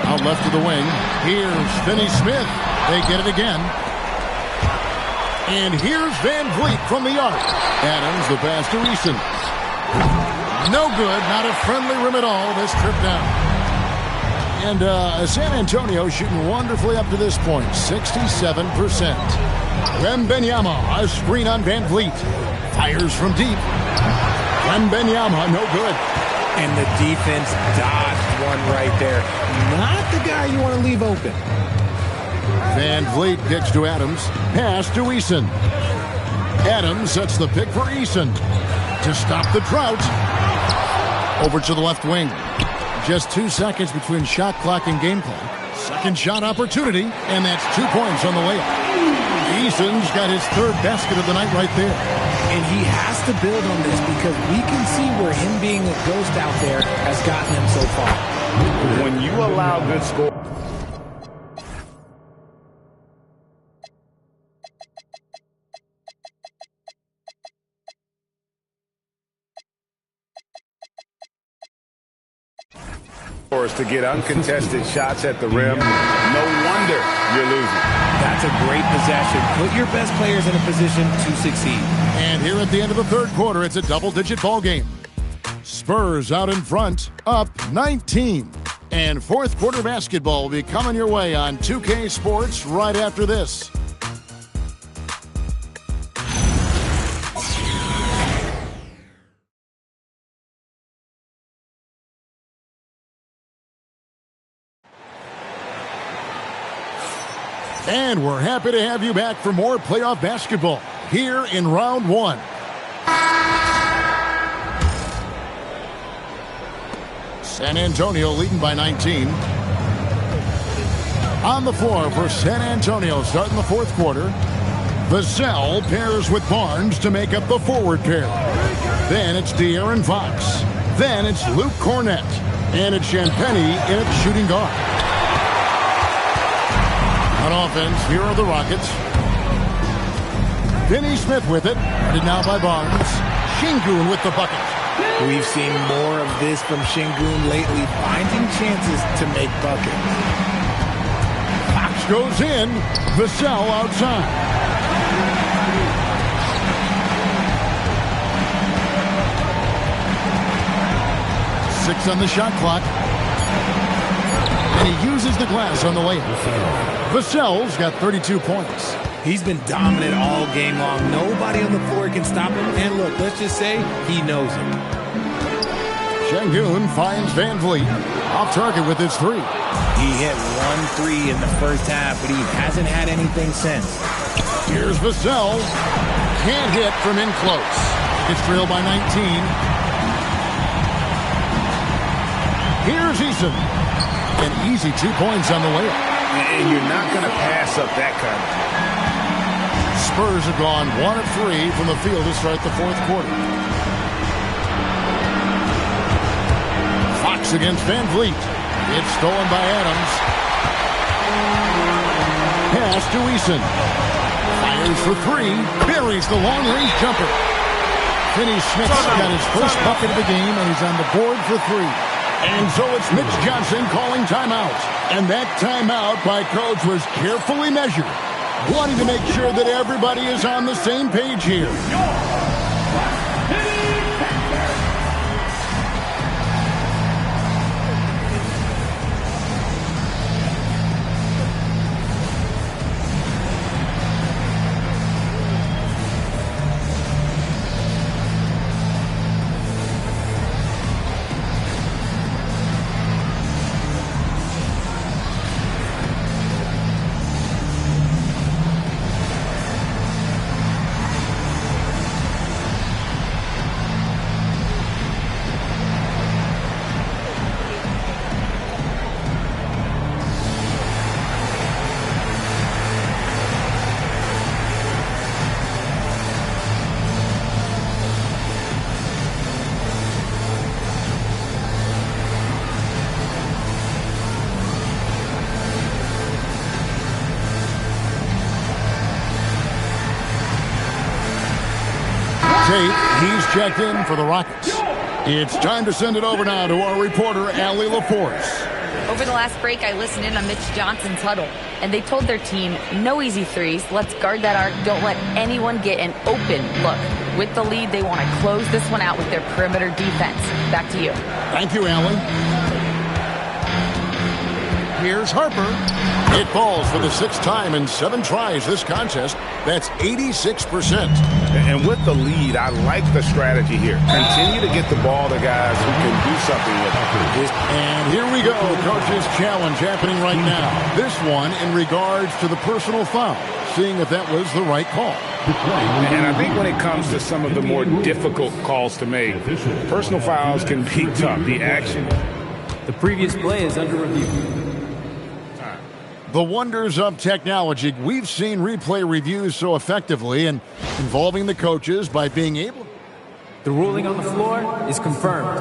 Out left of the wing. Here's Finney-Smith. They get it again. And here's Van Vliet from the arc. Adams, the pass to Eason. No good. Not a friendly rim at all this trip down. And San Antonio shooting wonderfully up to this point. 67%. Wembanyama, a screen on Van Vliet. Fires from deep. Wembanyama, no good. And the defense dodged one right there. Not the guy you want to leave open. Van Vliet kicks to Adams. Pass to Eason. Adams sets the pick for Eason to stop the drought. Over to the left wing. Just 2 seconds between shot clock and game clock. second shot opportunity, and that's 2 points on the layup. Eason's got his third basket of the night right there. And he has to build on this because we can see where him being a ghost out there has gotten him so far. When you allow good score. To get uncontested shots at the rim, no wonder you're losing. That's a great possession. Put your best players in a position to succeed. And here at the end of the third quarter, it's a double-digit ball game. Spurs out in front, up 19. And fourth quarter basketball will be coming your way on 2K Sports right after this. And we're happy to have you back for more playoff basketball here in round one. San Antonio leading by 19. On the floor for San Antonio starting the fourth quarter. Vassell pairs with Barnes to make up the forward pair. Then it's De'Aaron Fox. Then it's Luke Cornett. And it's Champagnie in at shooting guard. On offense, here are the Rockets. Finney Smith with it. Guarded now by Barnes. Şengün with the bucket. We've seen more of this from Şengün lately, finding chances to make buckets. Fox goes in. Vassell outside. Six on the shot clock. And he uses the glass on the layup. Vassell's got 32 points. He's been dominant all game long. Nobody on the floor can stop him. And look, let's just say he knows it. Şengün finds Van Vliet. Off target with his three. He hit 1 3 in the first half, but he hasn't had anything since. Here's Vassell. Can't hit from in close. Gets trailed by 19. Here's Eason. An easy 2 points on the layup. And you're not going to pass up that kind of thing. Spurs have gone 1 of 3 from the field to start the fourth quarter. Fox against Van Vliet. It's stolen by Adams. Pass to Eason. Fires for three. Buries the long-range jumper. Finney Smith's got his first bucket of the game, and he's on the board for three. And so it's Mitch Johnson calling timeout. And that timeout by coach was carefully measured, wanting to make sure that everybody is on the same page here. He's checked in for the Rockets. It's time to send it over now to our reporter, Allie LaForce. Over the last break, I listened in on Mitch Johnson's huddle, and they told their team, no easy threes, let's guard that arc, don't let anyone get an open look. With the lead, they want to close this one out with their perimeter defense. Back to you. Thank you, Allie. Here's Harper. It falls for the sixth time in 7 tries this contest. That's 86%. And with the lead, I like the strategy here. Continue to get the ball to guys who can do something with it. And here we go. Coach's challenge happening right now. This one in regards to the personal foul. Seeing if that was the right call. And I think when it comes to some of the more difficult calls to make, personal fouls can be tough. The action. The previous play is under review. The wonders of technology. We've seen replay reviews so effectively and involving the coaches by being able. The ruling on the floor is confirmed.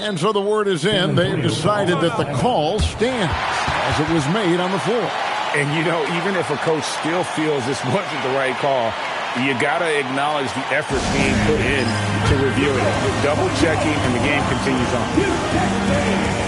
And so the word is in. They've decided that the call stands as it was made on the floor. And, you know, even if a coach still feels this wasn't the right call, you got to acknowledge the effort being put in to reviewing it. Double checking, and the game continues on.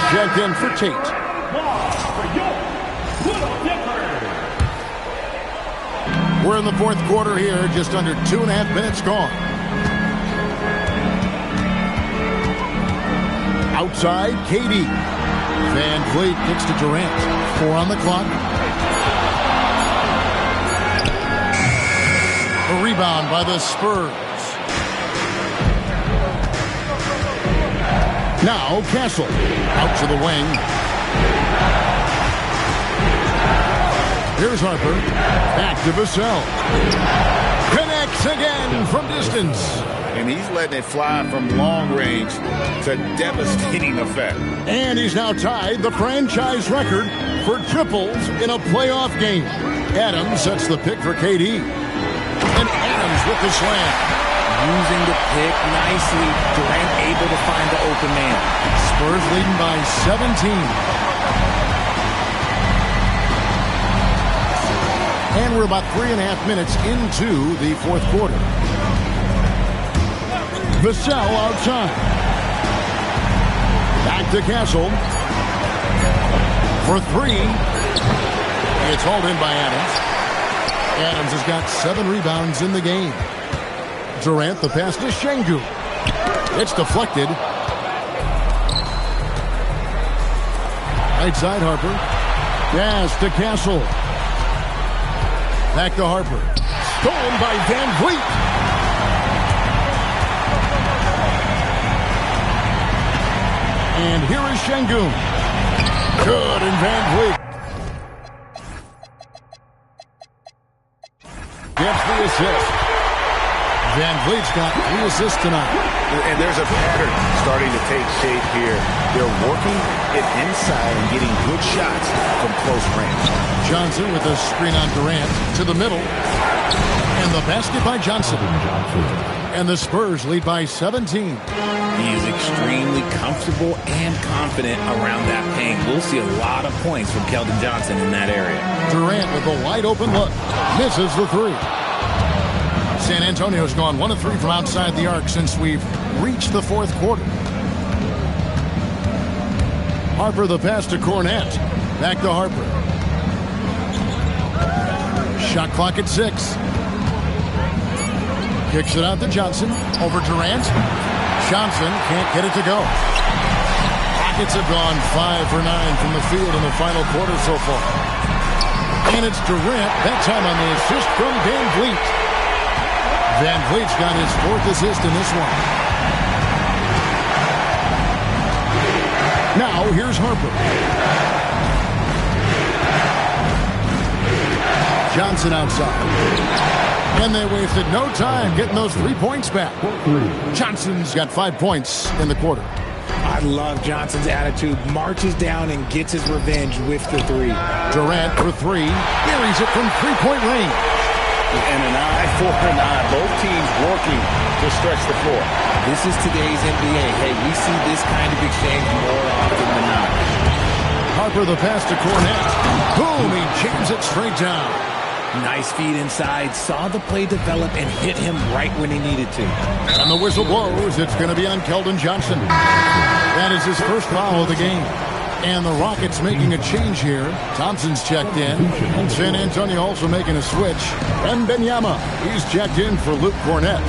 Checked in for Tate. We're in the fourth quarter here, just under 2.5 minutes gone. Outside, KD. Van Vliet kicks to Durant. 4 on the clock. A rebound by the Spurs. Now Castle out to the wing. Here's Harper. Back to Vassell. Connects again from distance. And he's letting it fly from long range to devastating effect. And he's now tied the franchise record for triples in a playoff game. Adams sets the pick for KD. And Adams with the slam. Using the pick nicely. Durant able to find the open man. Spurs leading by 17. And we're about 3.5 minutes into the fourth quarter. Vassell outside. Back to Castle. For 3. It's hauled in by Adams. Adams has got 7 rebounds in the game. Durant, the pass to Şengün. It's deflected. Right side, Harper. Pass to Castle. Back to Harper. Stolen by Van Vliet. And here is Şengün. Good, and Van Vliet gets the assist. Van Vliet's got 3 assists tonight. And there's a pattern starting to take shape here. They're working it inside and getting good shots from close range. Johnson with a screen on Durant to the middle. And the basket by Johnson. And the Spurs lead by 17. He is extremely comfortable and confident around that paint. We'll see a lot of points from Keldon Johnson in that area. Durant with a wide open look. Misses the 3. San Antonio's gone 1 of 3 from outside the arc since we've reached the fourth quarter. Harper the pass to Cornette. Back to Harper. Shot clock at 6. Kicks it out to Johnson. Over Durant. Johnson can't get it to go. Rockets have gone 5 for 9 from the field in the final quarter so far. And it's Durant, that time on the assist from Van Vliet. Van Vliet's got his 4th assist in this one. Now, here's Harper. Johnson outside. And they wasted no time getting those 3 points back. Johnson's got 5 points in the quarter. I love Johnson's attitude. Marches down and gets his revenge with the 3. Durant for 3. Buries it from 3-point range. And an eye for an eye. Both teams working to stretch the floor. This is today's NBA. Hey, we see this kind of exchange more often than not. Harper the pass to Cornette. Boom, he jams it straight down. Nice feed inside. Saw the play develop and hit him right when he needed to. And the whistle blows. It's going to be on Keldon Johnson. That is his first foul of the game. And the Rockets making a change here. Thompson's checked in. San Antonio also making a switch. And Benyama, he's checked in for Luke Cornette.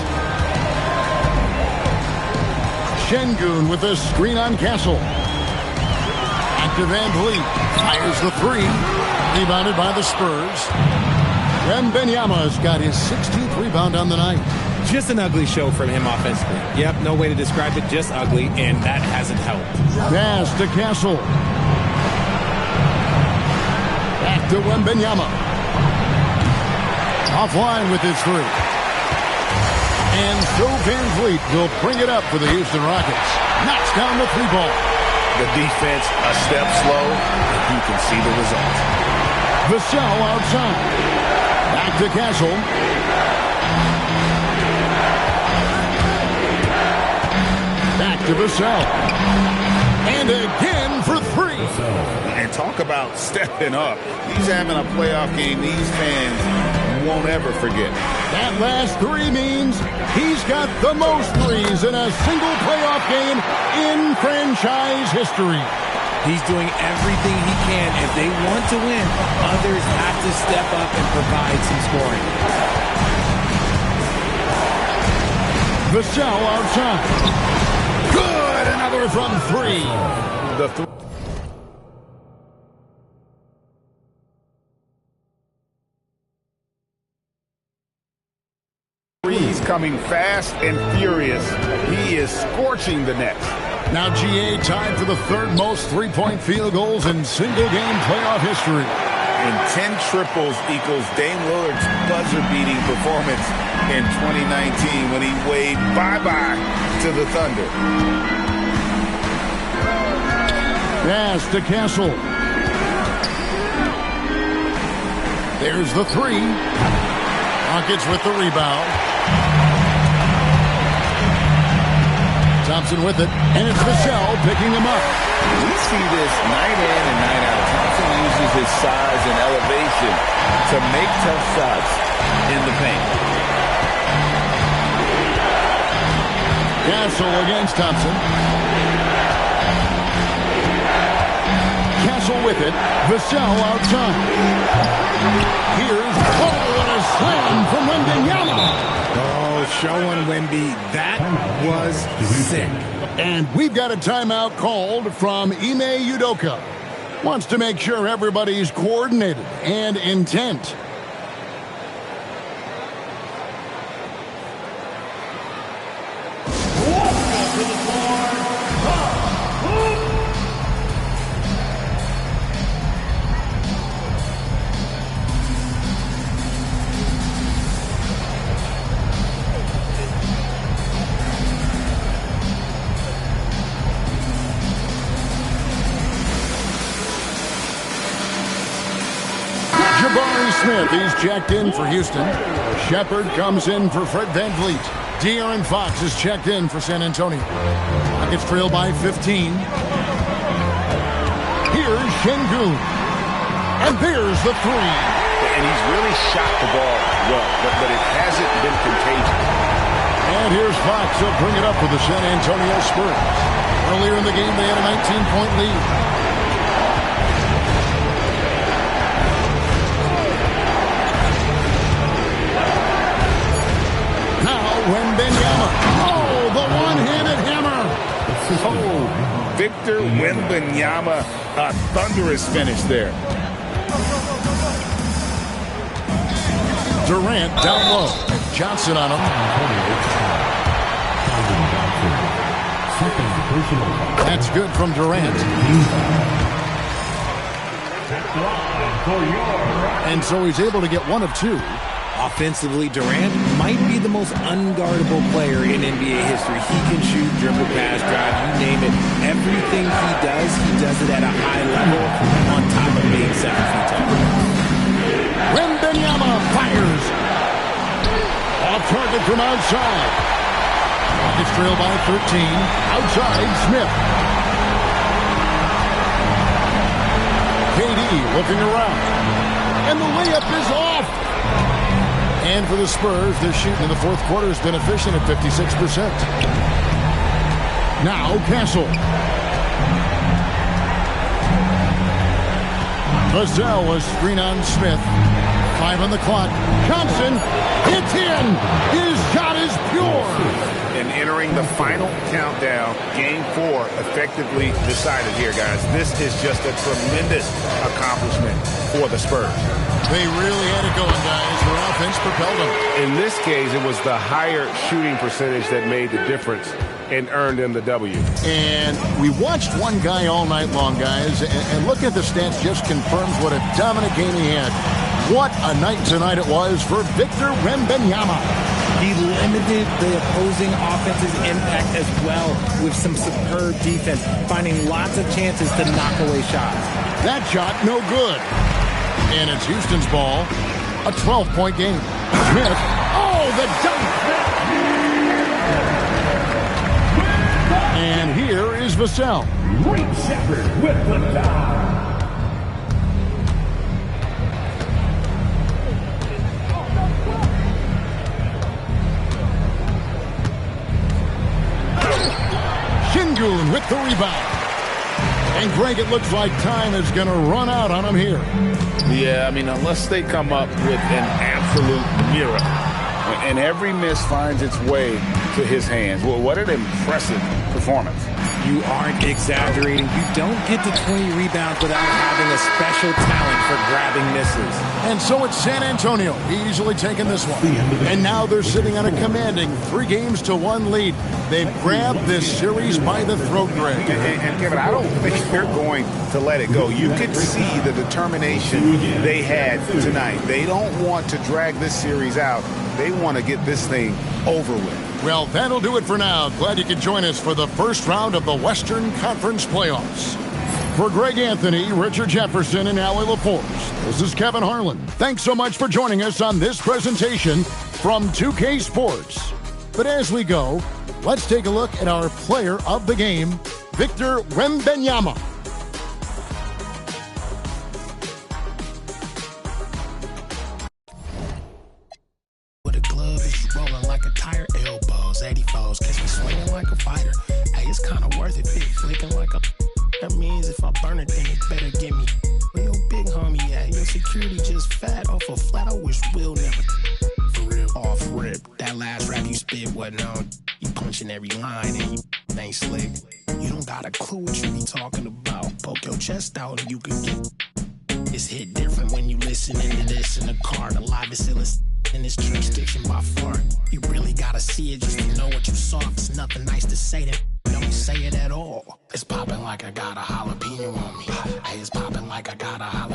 Şengün with a screen on Castle. Back to Van Vliet. Fires the 3. Rebounded by the Spurs. And Benyama's got his 16th rebound on the night. Just an ugly show from him offensively. Yep, no way to describe it, just ugly, and that hasn't helped. Pass to Castle. Back to Wembanyama. Offline with his three. And so Van Vliet will bring it up for the Houston Rockets. Knocks down the three ball. The defense a step slow. You can see the result. Vassell outside. Back to Castle. Back to Vassell. And again for three. And talk about stepping up. He's having a playoff game these fans won't ever forget. That last three means he's got the most threes in a single playoff game in franchise history. He's doing everything he can. If they want to win, others have to step up and provide some scoring. Vassell outside. Good! Another from three. He's coming fast and furious. He is scorching the net. Now GA tied for the third most three-point field goals in single-game playoff history. And 10 triples equals Dame Lillard's buzzer-beating performance in 2019 when he waved bye-bye to the Thunder. Pass to Castle. There's the three. Rockets with the rebound. Thompson with it, and it's Vassell picking him up. We see this night in and night out. Thompson uses his size and elevation to make tough shots in the paint. Castle against Thompson. Castle with it. Vassell outside. Here's and a slam from Wembanyama. Showing Wemby, that was sick. And we've got a timeout called from Ime Udoka. Wants to make sure everybody's coordinated and intent. Smith, he's checked in for Houston. Shepard comes in for Fred Van Vliet. De'Aaron Fox is checked in for San Antonio. Rockets trail by 15. Here's Şengün. And there's the three. And he's really shot the ball well, but it hasn't been contagious. And here's Fox. He'll bring it up for the San Antonio Spurs. Earlier in the game, they had a 19-point lead. Wembanyama. Oh, the one-handed hammer. Oh, Victor Wembanyama, a thunderous finish there. Durant down low. Johnson on him. That's good from Durant. And so he's able to get one of two. Offensively, Durant might be the most unguardable player in NBA history. He can shoot, dribble, pass, drive, you name it. Everything he does it at a high level on top of being 7 feet tall. Wembanyama fires. Off target from outside. Rockets trail by 13. Outside, Smith. KD looking around. And the layup is off. And for the Spurs, their shooting in the fourth quarter has been efficient at 56%. Now, Castle. Vassell was screen on Smith. 5 on the clock. Johnson hits in. His shot is pure. And entering the final countdown, Game 4 effectively decided here, guys. This is just a tremendous accomplishment for the Spurs. They really had it going, guys. Their offense propelled them. In this case, it was the higher shooting percentage that made the difference and earned them the W. And we watched one guy all night long, guys, and looking at the stats just confirms what a dominant game he had. What a night tonight it was for Victor Wembanyama. He limited the opposing offense's impact as well with some superb defense, finding lots of chances to knock away shots. That shot, no good. And it's Houston's ball, a 12-point game. Smith, oh, the dunk! And here is Vassell. Great Shepherd with the dunk. Şengün with the rebound. And Greg, it looks like time is going to run out on him here. Yeah, I mean, unless they come up with an absolute miracle. And every miss finds its way to his hands. Well, what an impressive performance. You aren't exaggerating. You don't get to 20 rebounds without having a special talent for grabbing misses. And so it's San Antonio easily taking this one. And now they're sitting on a commanding 3-1 lead. They've grabbed this series by the throat, Greg. And Kevin, I don't think they're going to let it go. You could see the determination they had tonight. They don't want to drag this series out. They want to get this thing over with. Well, that'll do it for now. Glad you could join us for the first round of the Western Conference Playoffs. For Greg Anthony, Richard Jefferson, and Allie LaForce, this is Kevin Harlan. Thanks so much for joining us on this presentation from 2K Sports. But as we go, let's take a look at our player of the game, Victor Wembanyama. With a glove, it's rolling like a tire, elbows, 84s, catch me swinging like a fighter. Hey, it's kind of worth it, big flicking like a. That means if I burn it, then it better give me. Where your big homie at? Your security just fat off a flat. I wish Will never. For real, off rip. That last rap you spit wasn't on. You punching every line and you ain't slick. You don't got a clue what you be talking about. Poke your chest out and you can get. It's hit different when you listening to this in the car. The live is still in this jurisdiction by far. You really gotta see it just to know what you saw. If it's nothing nice to say, then don't say it at all. It's popping like I got a jalapeno on me. Hey, it's popping like I got a jalapeno.